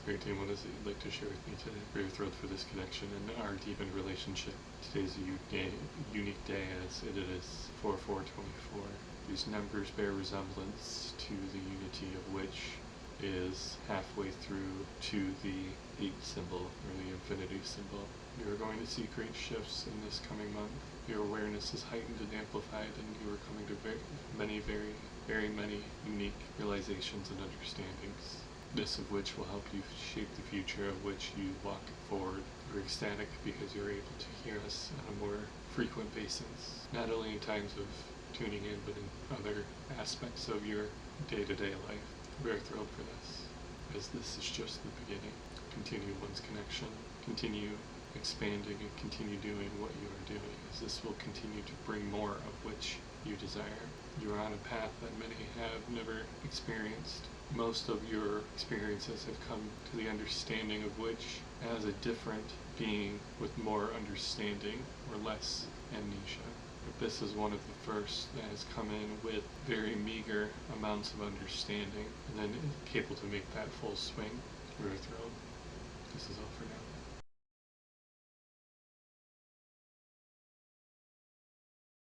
Great day, what is it you'd like to share with me today? We're thrilled for this connection and our deepened relationship. Today's a unique day as it is 4/4/24. These numbers bear resemblance to the unity of which is halfway through to the 8 symbol, or the infinity symbol. You are going to see great shifts in this coming month. Your awareness is heightened and amplified, and you are coming to very many unique realizations and understandings. This of which will help you shape the future of which you walk forward. We're ecstatic because you're able to hear us on a more frequent basis, not only in times of tuning in, but in other aspects of your day-to-day life. We're thrilled for this, as this is just the beginning. Continue one's connection, continue expanding, and continue doing what you are doing, as this will continue to bring more of which you desire. You are on a path that many have never experienced. Most of your experiences have come to the understanding of which as a different being with more understanding or less amnesia. But this is one of the first that has come in with very meager amounts of understanding and then is able to make that full swing. We're thrilled. This is all for now.